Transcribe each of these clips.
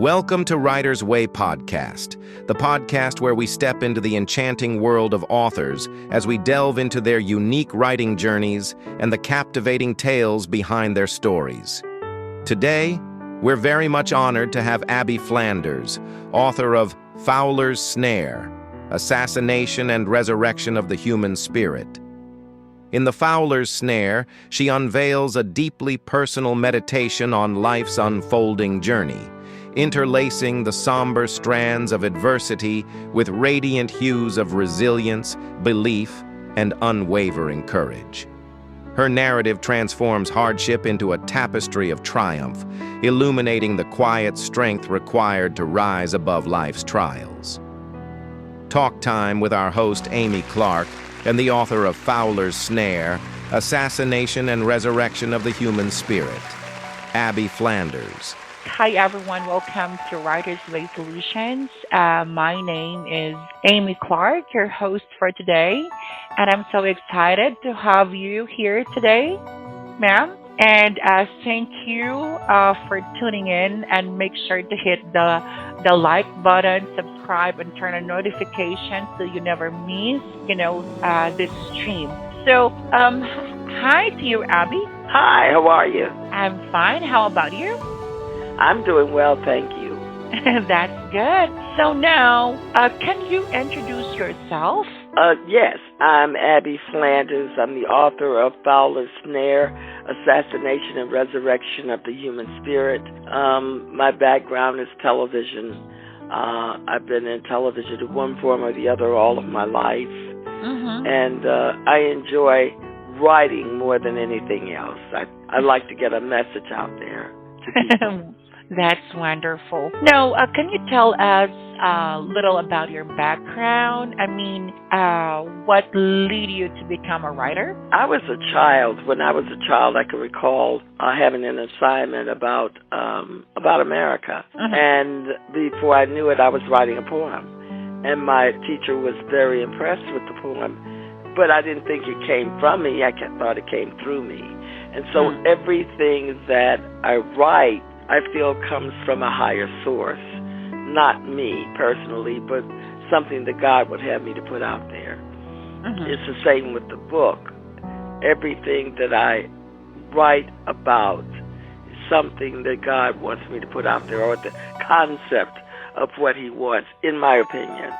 Welcome to Writer's Way Podcast, the podcast where we step into the enchanting world of authors as we delve into their unique writing journeys and the captivating tales behind their stories. Today, we're very much honored to have Abby Flanders, author of Fowler's Snare, Assassination and Resurrection of the Human Spirit. In the Fowler's Snare, she unveils a deeply personal meditation on life's unfolding journey, interlacing the somber strands of adversity with radiant hues of resilience, belief, and unwavering courage. Her narrative transforms hardship into a tapestry of triumph, illuminating the quiet strength required to rise above life's trials. Talk time with our host, Amy Clark, and the author of Fowler's Snare, Assassination and Resurrection of the Human Spirit, Abby Flanders. Hi, everyone. Welcome to Writer's Way Solutions. My name is Amy Clark, your host for today, and I'm so excited to have you here today, ma'am. And thank you for tuning in, and make sure to hit the like button, subscribe, and turn on notifications so you never miss, this stream. So, hi to you, Abby. Hi, how are you? I'm fine. How about you? I'm doing well, thank you. That's good. So now, can you introduce yourself? Yes, I'm Abby Flanders. I'm the author of Fowler's Snare, Assassination and Resurrection of the Human Spirit. My background is television. I've been in television in one form or the other all of my life. Mm-hmm. And I enjoy writing more than anything else. I like to get a message out there to people. That's wonderful. Now, can you tell us a little about your background? I mean, what led you to become a writer? I was a child. When I was a child, I could recall having an assignment about America. Mm-hmm. And before I knew it, I was writing a poem. And my teacher was very impressed with the poem. But I didn't think it came from me. I thought it came through me. And so everything that I write, I feel comes from a higher source. Not me personally, but something that God would have me to put out there. Mm-hmm. It's the same with the book. Everything that I write about is something that God wants me to put out there, or the concept of what He wants, in my opinion.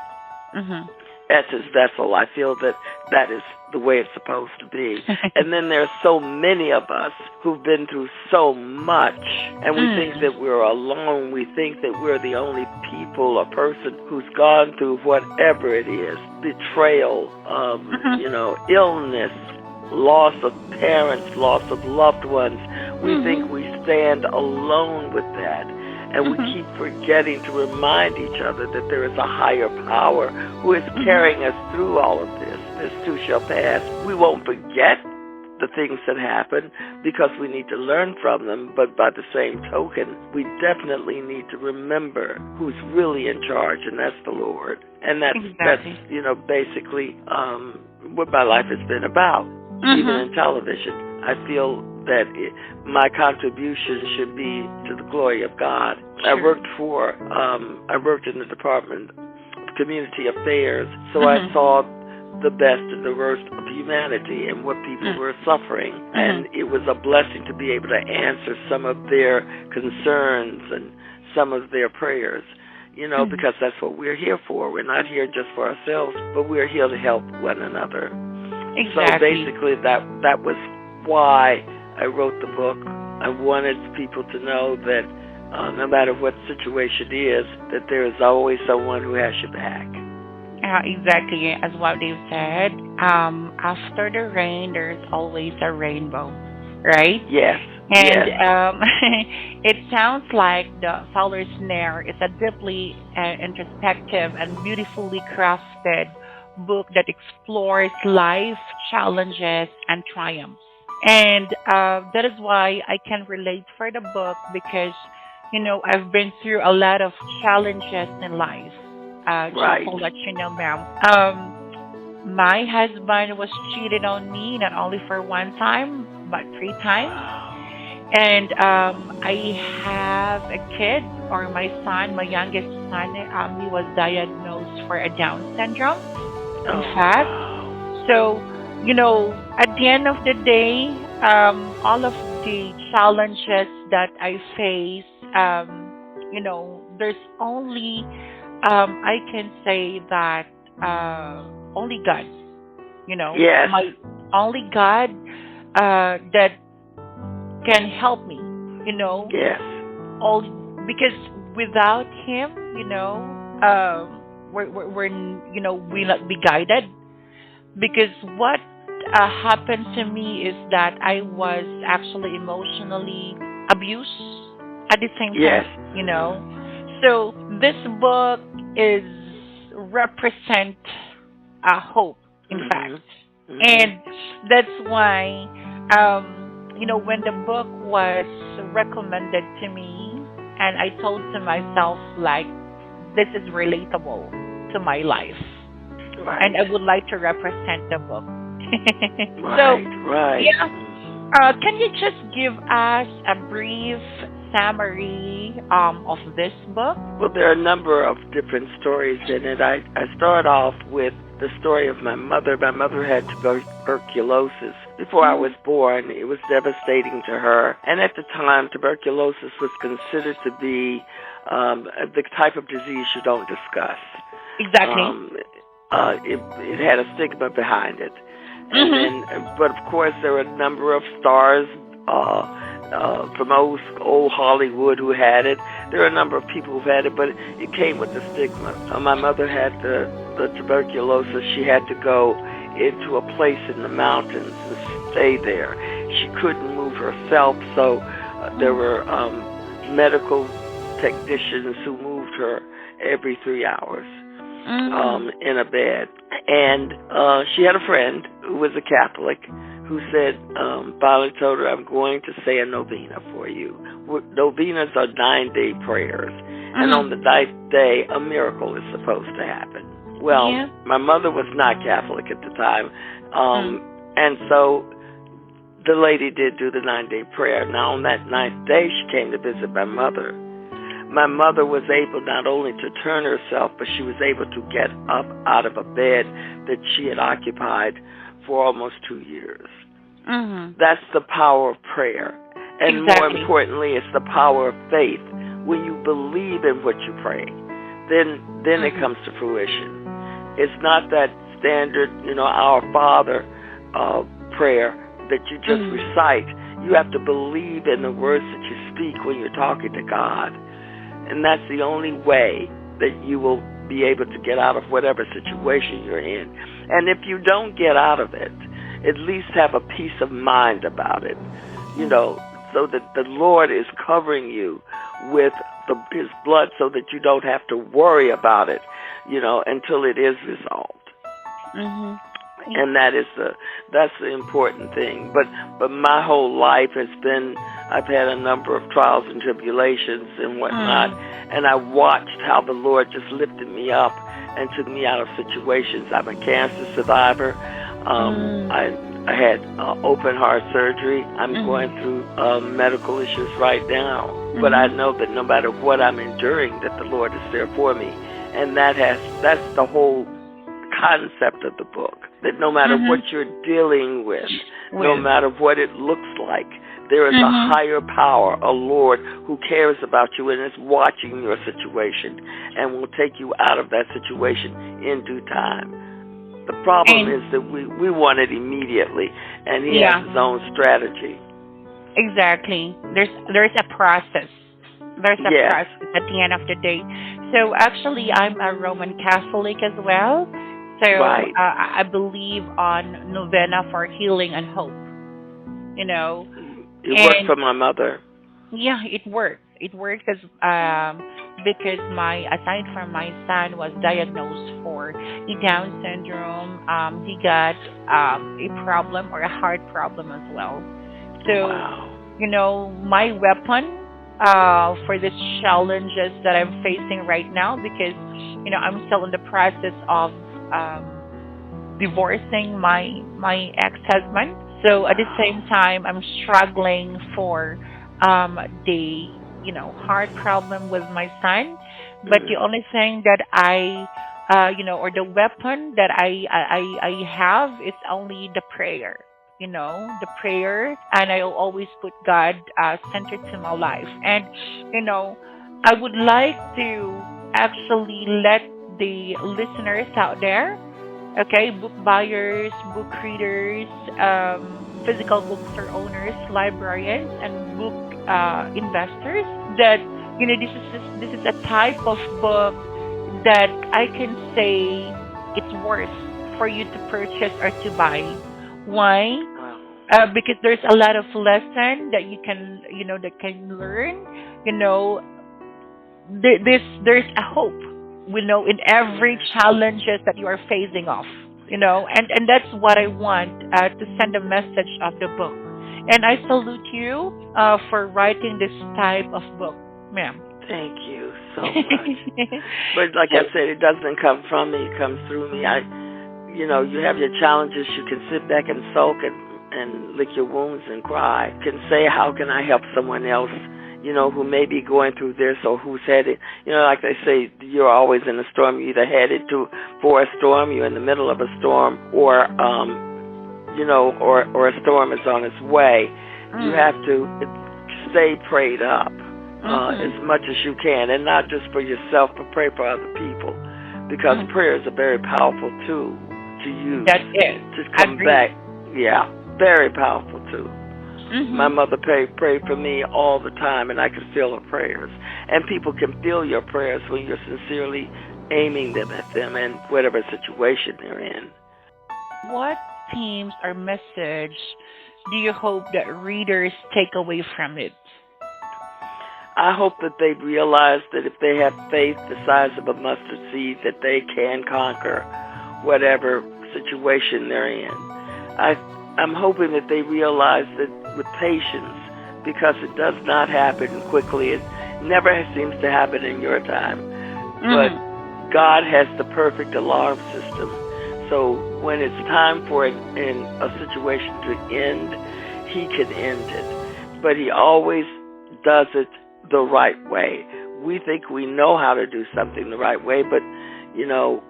Mm-hmm. That's His vessel. I feel that is the way it's supposed to be. And then there's so many of us who've been through so much, and we think that we're alone. We think that we're the only people or person who's gone through whatever it is, betrayal, illness, loss of parents, loss of loved ones. We think we stand alone with that. And we keep forgetting to remind each other that there is a higher power who is carrying us through all of this. This too shall pass. We won't forget the things that happen because we need to learn from them. But by the same token, we definitely need to remember who's really in charge, and that's the Lord. And that's basically what my life has been about, even in television. I feel that my contribution should be to the glory of God. Sure. I worked in the Department of Community Affairs, so I saw the best and the worst of humanity and what people were suffering. And it was a blessing to be able to answer some of their concerns and some of their prayers, because that's what we're here for. We're not here just for ourselves, but we're here to help one another. Exactly. So basically that was why I wrote the book. I wanted people to know that no matter what the situation is, that there is always someone who has your back. Exactly, as what they've said. After the rain, there's always a rainbow, right? Yes. And yes. It sounds like the Fowler's Snare is a deeply introspective and beautifully crafted book that explores life challenges and triumphs. And that is why I can relate for the book because, I've been through a lot of challenges in life. Just to let you know, ma'am. My husband was cheated on me not only for one time, but three times. And I have a kid, or my son, my youngest son. He was diagnosed for a Down syndrome. In Oh, fact, wow. so at the end of the day, all of the challenges that I face, there's only I can say that only God, Yes, my only God that can help me, you know, yes, all because without Him, we'll not be guided. Because what happened to me is that I was actually emotionally abused at the same yes. time, So this book is represent a hope, in fact. Mhm. Mhm. And that's why, when the book was recommended to me, and I told to myself, like, this is relatable to my life, and Right. I would like to represent the book. So, Right. Right. yeah, Mhm. can you just give us a brief summary of this book? Well, there are a number of different stories in it. I start off with the story of my mother. My mother had tuberculosis before I was Mm, born. It was devastating to her. And at the time, tuberculosis was considered to be the type of disease you don't discuss. exactly. Um, it had a stigma behind it. And Mm-hmm. then, but of course, there were a number of stars from old Hollywood who had it. There are a number of people who've had it, but it came with the stigma. My mother had the tuberculosis. She had to go into a place in the mountains and stay there. She couldn't move herself, so there were medical technicians who moved her every 3 hours Mm-hmm. in a bed. And she had a friend who was a Catholic who said, finally told her, I'm going to say a novena for you. Novenas are 9-day prayers. And Mm-hmm. on the 9th day, a miracle is supposed to happen. Well, Yeah. my mother was not Catholic at the time. Mm. And so the lady did do the 9-day prayer. Now, on that 9th day, she came to visit my mother. My mother was able not only to turn herself, but she was able to get up out of a bed that she had occupied for almost 2 years. Mm-hmm. That's the power of prayer. And more Exactly. importantly, it's the power of faith. When you believe in what you pray, then it Mm-hmm. comes to fruition. It's not that standard, Our Father prayer that you just Mm-hmm. recite. You have to believe in the words that you speak when you're talking to God. And that's the only way that you will be able to get out of whatever situation you're in. And if you don't get out of it, at least have a peace of mind about it, so that the Lord is covering you with His blood so that you don't have to worry about it, until it is resolved. Mm-hmm. And that's the important thing. But my whole life has been, I've had a number of trials and tribulations and whatnot, Mm-hmm. and I watched how the Lord just lifted me up and took me out of situations. I'm a cancer survivor. I had open heart surgery. I'm going Mm-hmm. through medical issues right now, but I Mm-hmm. know that no matter what I'm enduring, that the Lord is there for me, and that's the whole concept of the book, that no matter what Mm-hmm. you're dealing with, no With. matter what it looks like, there is a Mm-hmm. higher power, a Lord who cares about you and is watching your situation and will take you out of that situation in due time. The problem And is that we want it immediately, and He has yeah, His own strategy. exactly. There's a process. There's a Yes, process at the end of the day. So actually, I'm a Roman Catholic as well. So right. I believe on novena for healing and hope. You know, It worked and for my mother. yeah, it worked. It worked because my aside from my son was diagnosed for a Down syndrome, he got a problem or a heart problem as well. So, Wow. my weapon for these challenges that I'm facing right now, because I'm still in the process of um, divorcing my ex-husband. So at the same Wow. time, I'm struggling for the heart problem with my son, but the Mm. only thing that or the weapon that I have is only the prayer. The prayer, and I always put God centered to my life. And you know, I would like to actually let the listeners out there, okay, book buyers, book readers, physical bookstore owners, librarians, and book investors, that this is a type of book that I can say it's worth for you to purchase or to buy. Why? Wow. Because there's a lot of lesson that you can that can learn. You know, there's a hope. We know in every Yes. challenges that you are facing off. And that's what I want to send a message of the book. And I salute you for writing this type of book, ma'am. Thank you so much. But like I said, it doesn't come from me; it comes through me. You have your challenges. You can sit back and sulk and lick your wounds and cry. You can say, how can I help someone else, who may be going through this or who's headed, like they say, you're always in a storm. You're either headed for a storm, you're in the middle of a storm, or or a storm is on its way. You have to stay prayed up as much as you can, and not just for yourself, but pray for other people, because prayer is a very powerful tool to use. That's it. To come Agree. back. Yeah, very powerful tool. Mhm. My mother prayed for me all the time, and I could feel her prayers. And people can feel your prayers when you're sincerely aiming them at them in whatever situation they're in. What themes or message do you hope that readers take away from it? I hope that they realize that if they have faith the size of a mustard seed, that they can conquer whatever situation they're in. I'm hoping that they realize that with patience, because it does not happen quickly. It never seems to happen in your time. But God has the perfect alarm system. So when it's time for it in a situation to end, He can end it. But He always does it the right way. We think we know how to do something the right way, but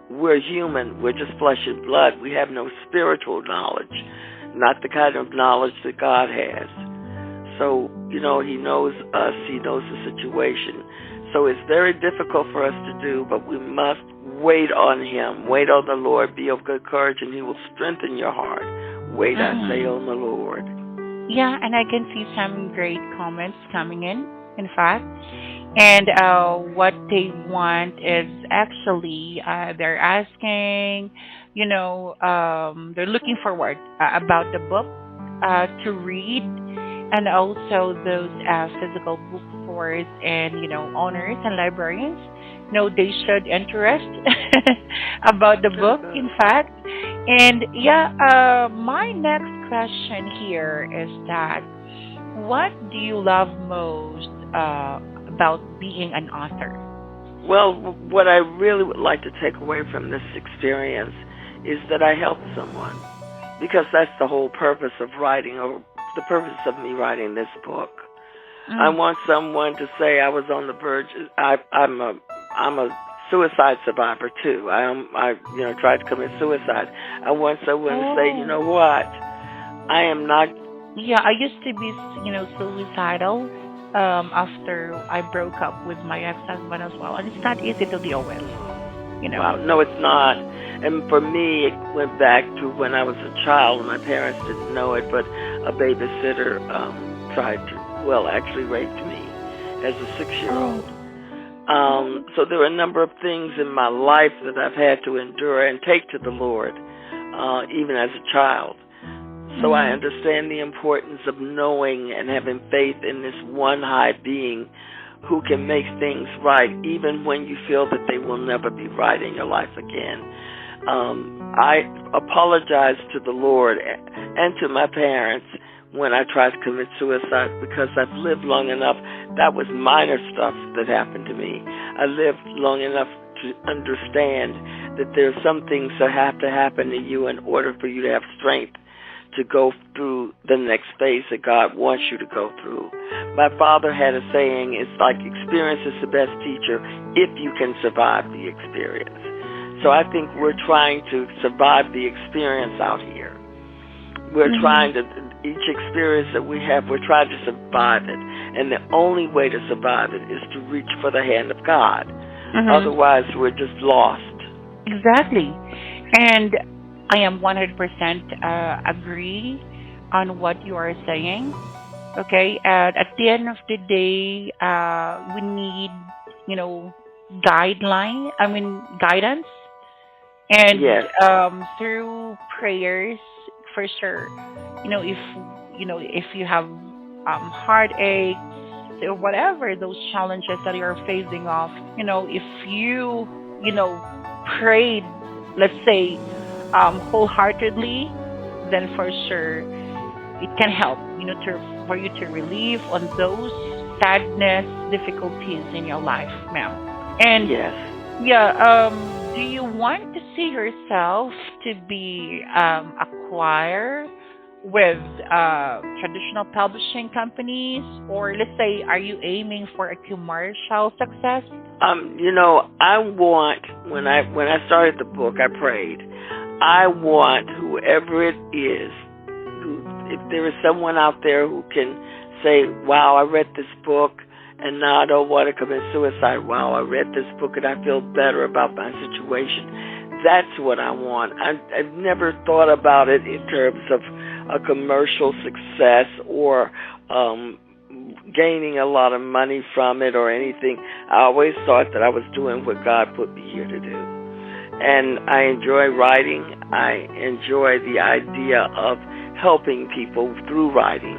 we're human. We're just flesh and blood. We have no spiritual knowledge, not the kind of knowledge that God has. So, He knows us. He knows the situation. So it's very difficult for us to do, but we must wait on Him. Wait on the Lord. Be of good courage, and He will strengthen your heart. Wait, I say, on the Lord. Yeah, and I can see some great comments coming in fact. And what they want is actually they're asking, they're looking forward about the book to read, and also those physical bookstores and owners and librarians. They should interest about the book, in fact. And yeah, my next question here is that what do you love most about being an author? Well, what I really would like to take away from this experience is that I helped someone, because that's the whole purpose of writing, or the purpose of me writing this book. I want someone to say I was on the verge. I'm a suicide survivor too. I tried to commit suicide. I want someone to say, you know what, I am not. Yeah, I used to be, suicidal after I broke up with my ex-husband as well, and it's not easy to deal with. Wow, no, it's not. And for me, it went back to when I was a child. My parents didn't know it, but a babysitter tried to, actually raped me as a 6-year-old. So there were a number of things in my life that I've had to endure and take to the Lord, even as a child. So I understand the importance of knowing and having faith in this one high being who can make things right, even when you feel that they will never be right in your life again. I apologize to the Lord and to my parents when I tried to commit suicide, because I've lived long enough. That was minor stuff that happened to me. I lived long enough to understand that there's some things that have to happen to you in order for you to have strength to go through the next phase that God wants you to go through. My father had a saying, it's like experience is the best teacher if you can survive the experience. So I think we're trying to survive the experience out here. We're trying to, each experience that we have, we're trying to survive it. And the only way to survive it is to reach for the hand of God. Otherwise, we're just lost. Exactly. And I am 100% agree on what you are saying. Okay, and at the end of the day, we need, guidance, and Yes. through prayers for sure. If if you have heartaches or whatever those challenges that you're facing off, if you prayed, let's say, wholeheartedly, then for sure it can help, for you to relieve on those sadness, difficulties in your life, ma'am. And Yes. yeah, do you want to see yourself to be acquired with traditional publishing companies, or let's say, are you aiming for a commercial success? I want, when I started the book, I prayed, I want whoever it is, if there is someone out there who can say, wow, I read this book and now I don't want to commit suicide. Wow, I read this book and I feel better about my situation. That's what I want. I've never thought about it in terms of a commercial success or gaining a lot of money from it or anything. I always thought that I was doing what God put me here to do. And I enjoy writing. I enjoy the idea of helping people through writing.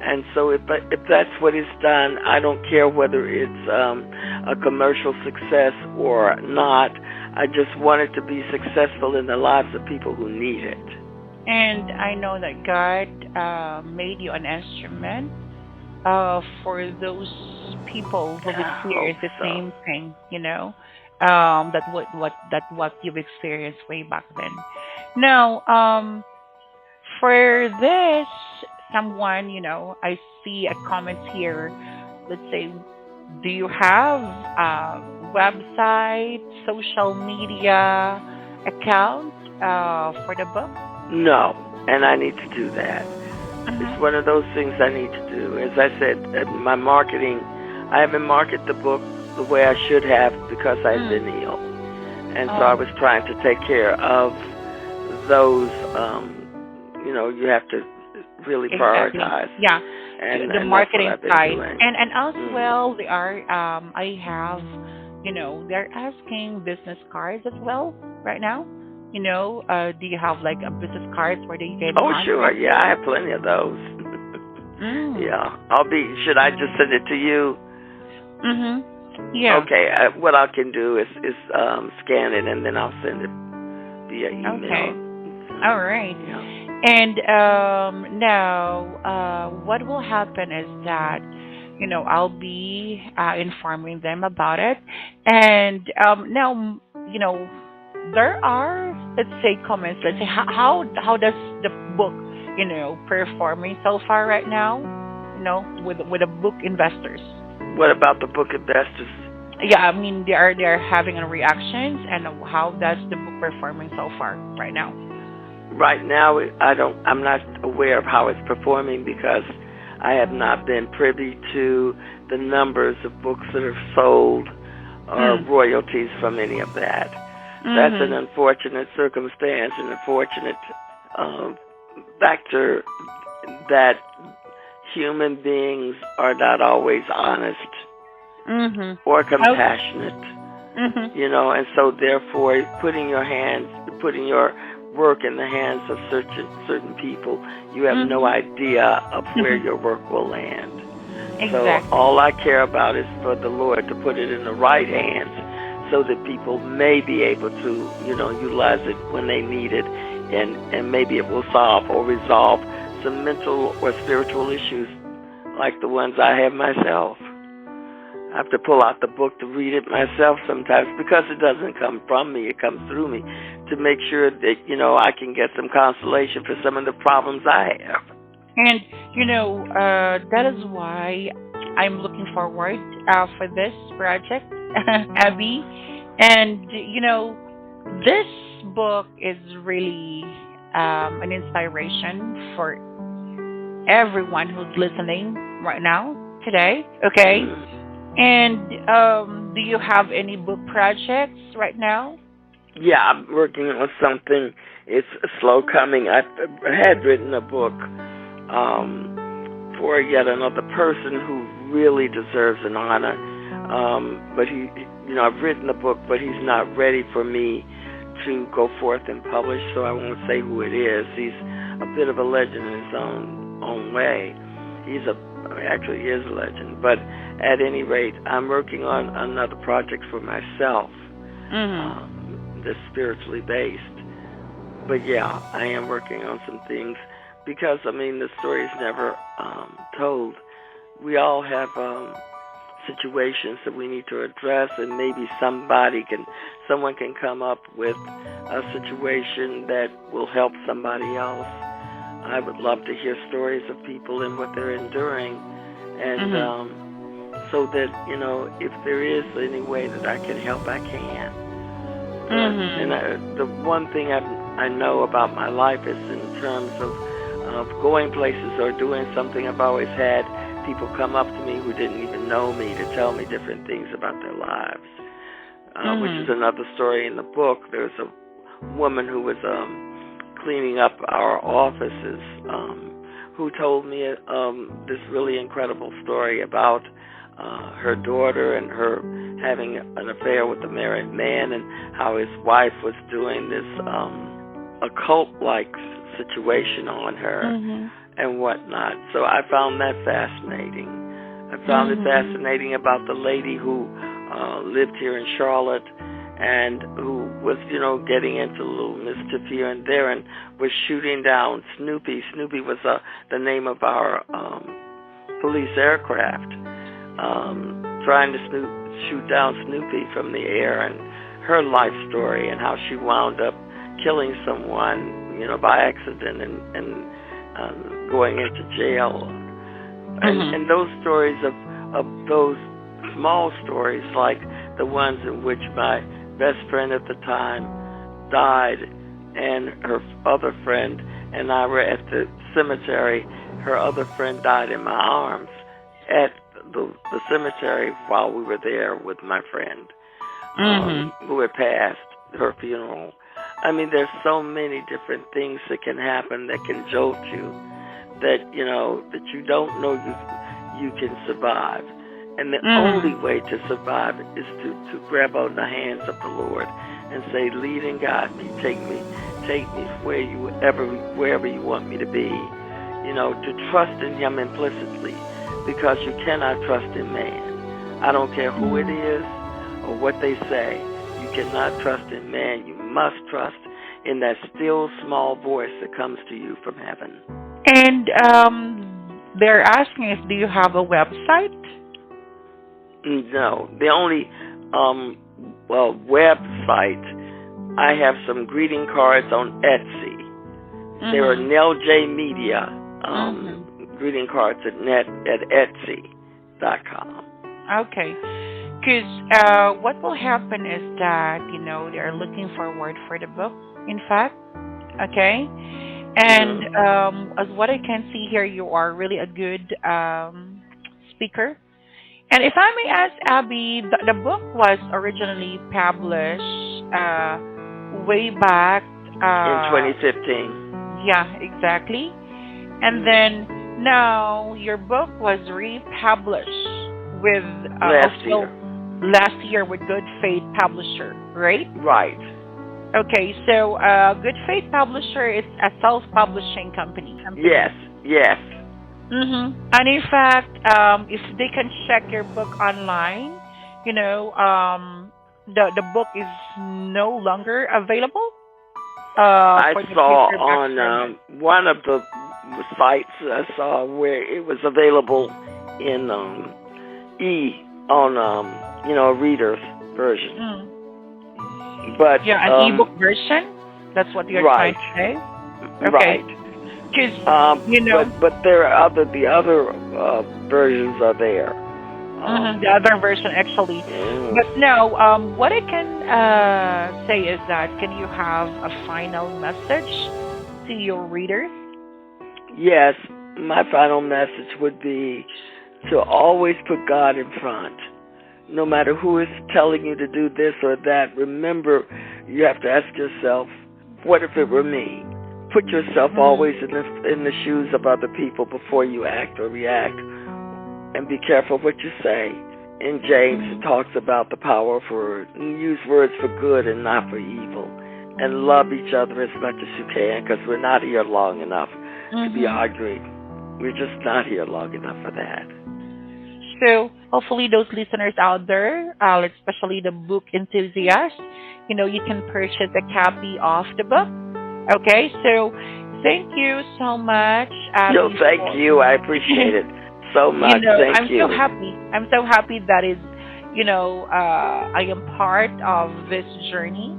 And so if that's what is done, I don't care whether it's a commercial success or not. I just want it to be successful in the lives of people who need it. And I know that God made you an instrument for those people who experience the same thing, what you've experienced way back then. Now, for this, someone, I see a comment here. Let's say, do you have a website, social media account for the book? No, and I need to do that. It's one of those things I need to do. As I said, my marketing, I haven't marketed the book the way I should have because I've been ill. And so I was trying to take care of those, you have to really prioritize. Yeah, and the marketing side. Doing. And as well, they are, I have, they're asking business cards as well right now. Do you have like a business cards where they can? Oh, sure. Yeah, I have plenty of those. Yeah. Should I just send it to you? Yeah. Okay. What I can do is scan it and then I'll send it via email. Okay. All right. Yeah. And now, what will happen is that, I'll be informing them about it. And now, there are, let's say, comments. Let's say, how does the book, performing so far right now, with the book investors? What about the book investors? Yeah, I mean, they're having a reactions, and how does the book performing so far right now? Right now, I'm not aware of how it's performing because I have not been privy to the numbers of books that are sold or royalties from any of that. That's an unfortunate circumstance, an unfortunate factor that human beings are not always honest or compassionate. And so therefore putting your work in the hands of certain people, you have no idea of where your work will land. Exactly. So all I care about is for the Lord to put it in the right hands so that people may be able to, utilize it when they need it, and maybe it will solve or resolve some mental or spiritual issues like the ones I have myself. I have to pull out the book to read it myself sometimes because it doesn't come from me, it comes through me, to make sure that, I can get some consolation for some of the problems I have. And, that is why I'm looking forward for this project, Abby. And, this book is really an inspiration for everyone who's listening right now, today, okay? And do you have any book projects right now? Yeah, I'm working on something. It's slow coming. I had written a book for yet another person who really deserves an honor. But I've written a book, but he's not ready for me to go forth and publish, so I won't say who it is. He's a bit of a legend in his own way. Actually is a legend. But at any rate, I'm working on another project for myself that's spiritually based. But yeah, I am working on some things because, the story is never told. We all have situations that we need to address, and maybe someone can come up with a situation that will help somebody else. I would love to hear stories of people and what they're enduring, and so that, if there is any way that I can help, I can. And the one thing I know about my life is in terms of going places or doing something, I've always had people come up to me who didn't even know me to tell me different things about their lives, which is another story in the book. There's a woman who was cleaning up our offices who told me this really incredible story about her daughter and her having an affair with a married man, and how his wife was doing this occult-like situation on her and whatnot. So I found that fascinating. I found it fascinating about the lady who lived here in Charlotte and who was, getting into a little mischief here and there and was shooting down Snoopy. Snoopy was the name of our police aircraft, trying to shoot down Snoopy from the air, and her life story and how she wound up killing someone, by accident and going into jail. And those stories of those small stories, like the ones in which my best friend at the time died and her other friend and I were at the cemetery. Her other friend died in my arms at the cemetery while we were there with my friend who had passed, her funeral. There's so many different things that can happen that can jolt you, that that you don't know you can survive. And the only way to survive is to grab on the hands of the Lord and say, lead and guide me, take me wherever you want me to be. To trust in Him implicitly, because you cannot trust in man. I don't care who it is or what they say. You cannot trust in man. You must trust in that still small voice that comes to you from heaven. And they're asking if do you have a website? No. The only website, I have some greeting cards on Etsy. There are Nell J Media greeting cards at Etsy.com. Okay. Because what will happen is that, they're looking forward for the book, in fact. Okay? And as what I can see here, you are really a good speaker. And if I may ask, Abby, the book was originally published way back... in 2015. Yeah, exactly. And then now your book was republished with... last year with Good Faith Publisher, right? Right. Okay, so Good Faith Publisher is a self-publishing company. Yes. And in fact, if they can check your book online, the book is no longer available. I saw on one of the sites I saw where it was available in on a reader's version. Mm. But Yeah, an ebook version. That's what you're right, trying to say. Okay, right. because But there are the other versions are there. the other version actually. Mm, But no, what I can say is that can you have a final message to your readers? yes, my final message would be to always put God in front. No matter who is telling you to do this or that, remember you have to ask yourself, what if it were me? Put yourself always Mm-hmm. in the shoes of other people before you act or react, and be careful what you say. In James, it Mm-hmm. talks about the power of words. Use words for good and not for evil, and love each other as much as you can, because we're not here long enough to be Mm-hmm. arguing. We're just not here long enough for that. So hopefully those listeners out there, especially the book enthusiasts, you can purchase a copy of the book. Okay, so thank you so much, Yo, Abby, thank for you. I appreciate it so much. Thank I'm so you. happy. I'm so happy that is, I am part of this journey.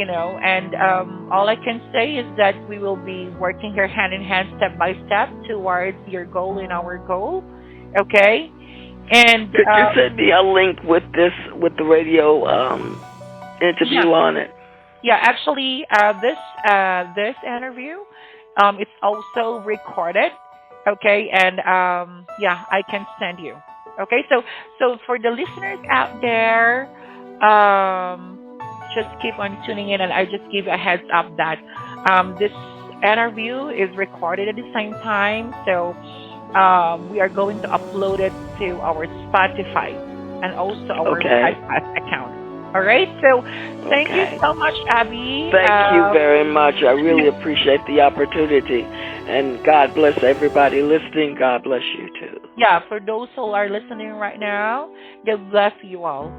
And all I can say is that we will be working here hand in hand, step by step, towards your goal and our goal. Okay, and Could you send me a link with the radio yeah, interview on it? yeah. Actually, this interview, it's also recorded. Okay, and yeah, I can send you. Okay, so for the listeners out there, just keep on tuning in, and I just give a heads up that this interview is recorded at the same time. So we are going to upload it to our Spotify and also our Okay. podcast account. All right. So thank you Okay. so much, Abby. Thank you very much. I really appreciate the opportunity. And God bless everybody listening. God bless you too. Yeah, for those who are listening right now, God bless you all.